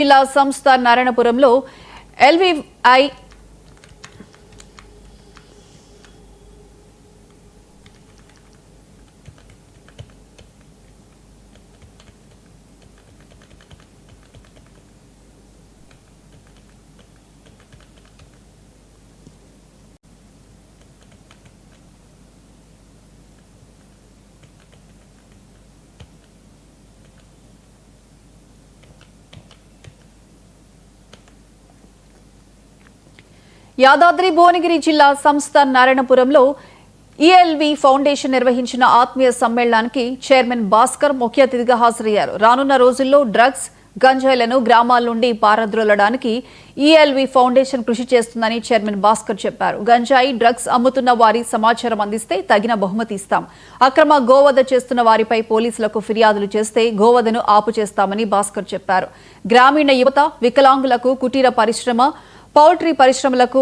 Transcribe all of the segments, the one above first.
జిల్లా సంస్థ నారాయణపురంలో ఎల్విఐ యాదాద్రి భువనగిరి జిల్లా సంస్థ నారాయణపురంలో ఈఎల్వి ఫౌండేషన్ నిర్వహించిన ఆత్మీయ సమ్మేళనానికి చైర్మన్ భాస్కర్ ముఖ్య అతిథిగా హాజరయ్యారు. రానున్న రోజుల్లో డ్రగ్స్, గంజాయిలను గ్రామాల నుండి పారద్రోలడానికి ఈఎల్వి ఫౌండేషన్ కృషి చేస్తుందని చైర్మన్ భాస్కర్ చెప్పారు. గంజాయి, డ్రగ్స్ అమ్ముతున్న వారి సమాచారం అందిస్తే తగిన బహుమతి ఇస్తాం. అక్రమ గోవధ చేస్తున్న వారిపై పోలీసులకు ఫిర్యాదులు చేస్తే గోవధను ఆపు చేస్తామని భాస్కర్ చెప్పారు. గ్రామీణ యువత, వికలాంగులకు కుటీర పరిశ్రమ, పౌల్ట్రీ పరిశ్రమలకు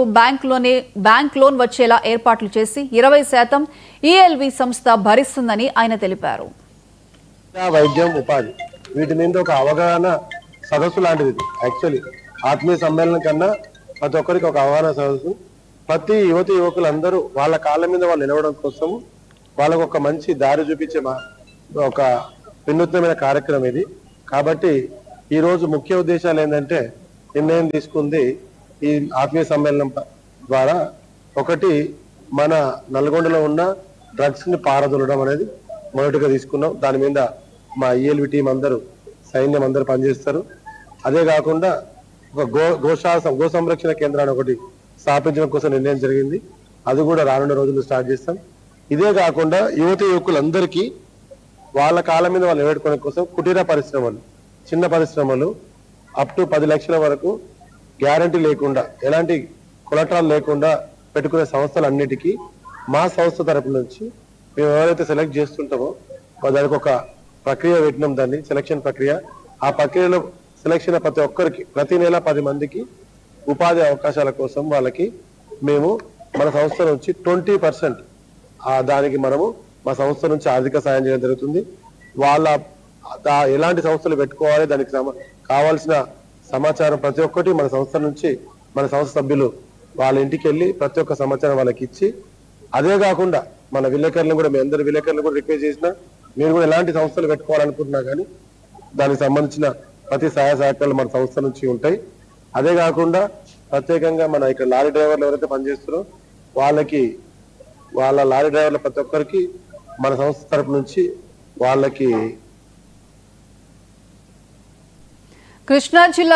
బ్యాంక్ లోన్ వచ్చేలా ఏర్పాట్లు చేసి 20% ఈఎల్వి సంస్థ భరిస్తుందని ఆయన తెలిపారు. వైద్యం, ఉపాధి వీటి మీద ఒక అవగాహన సదస్సు లాంటిది. యాక్చువల్లీ ఆత్మీయ సమ్మేళనం కన్నా ప్రతి ఒక్కరికి ఒక అవగాహన సదస్సు. ప్రతి యువతి యువకులందరూ వాళ్ళ కాళ్ళ మీద వాళ్ళు నిలవడం కోసం వాళ్ళకు ఒక మంచి దారి చూపించే ఒక వినూత్నమైన కార్యక్రమం ఇది. కాబట్టి ఈ రోజు ముఖ్య ఉద్దేశాలు ఏంటంటే, నిర్ణయం తీసుకుంది ఈ ఆత్మీయ సమ్మేళనం ద్వారా ఒకటి, మన నల్గొండలో ఉన్న డ్రగ్స్ ని పారదొలడం అనేది మొదటిగా తీసుకున్నాం. దాని మీద మా ఈఎల్వి టీం అందరూ, సైన్యం అందరూ పనిచేస్తారు. అదే కాకుండా ఒక గో సంరక్షణ కేంద్రాన్ని ఒకటి స్థాపించడం కోసం నిర్ణయం జరిగింది. అది కూడా రానున్న రోజుల్లో స్టార్ట్ చేస్తాం. ఇదే కాకుండా యువత యువకులందరికీ వాళ్ళ కాళ్ళ మీద వాళ్ళు నిలబెట్టుకోవడం కోసం కుటీర పరిశ్రమలు, చిన్న పరిశ్రమలు అప్ టు 10 లక్షల వరకు గ్యారంటీ లేకుండా, ఎలాంటి కొలట్రాలు లేకుండా పెట్టుకునే సంస్థలన్నిటికీ మా సంస్థ తరపు నుంచి మేము ఎవరైతే సెలెక్ట్ చేస్తుంటామో దానికి ఒక ప్రక్రియ పెట్టినాం. దాన్ని సెలక్షన్ ప్రక్రియ. ఆ ప్రక్రియలో సెలక్షన్ ప్రతి ఒక్కరికి ప్రతి నెల 10 మందికి ఉపాధి అవకాశాల కోసం వాళ్ళకి మేము మన సంస్థ నుంచి 20% దానికి మనము మా సంస్థ నుంచి ఆర్థిక సాయం చేయడం జరుగుతుంది. వాళ్ళ ఎలాంటి సంస్థలు పెట్టుకోవాలి, దానికి కావాల్సిన సమాచారం ప్రతి ఒక్కటి మన సంస్థ నుంచి, మన సంస్థ సభ్యులు వాళ్ళ ఇంటికి వెళ్ళి ప్రతి ఒక్క సమాచారం వాళ్ళకి ఇచ్చి, అదే కాకుండా మన విలేకరులను కూడా, మీ అందరి విలేకరులను కూడా రిక్వెస్ట్ చేసిన, మీరు కూడా ఎలాంటి సంస్థలు పెట్టుకోవాలనుకుంటున్నా కానీ దానికి సంబంధించిన ప్రతి సహాయ సహకారాలు మన సంస్థ నుంచి ఉంటాయి. అదే కాకుండా ప్రత్యేకంగా మన ఇక్కడ లారీ డ్రైవర్లు ఎవరైతే పనిచేస్తారో వాళ్ళ లారీ డ్రైవర్ల ప్రతి ఒక్కరికి మన సంస్థ తరపు నుంచి వాళ్ళకి కృష్ణా జిల్లా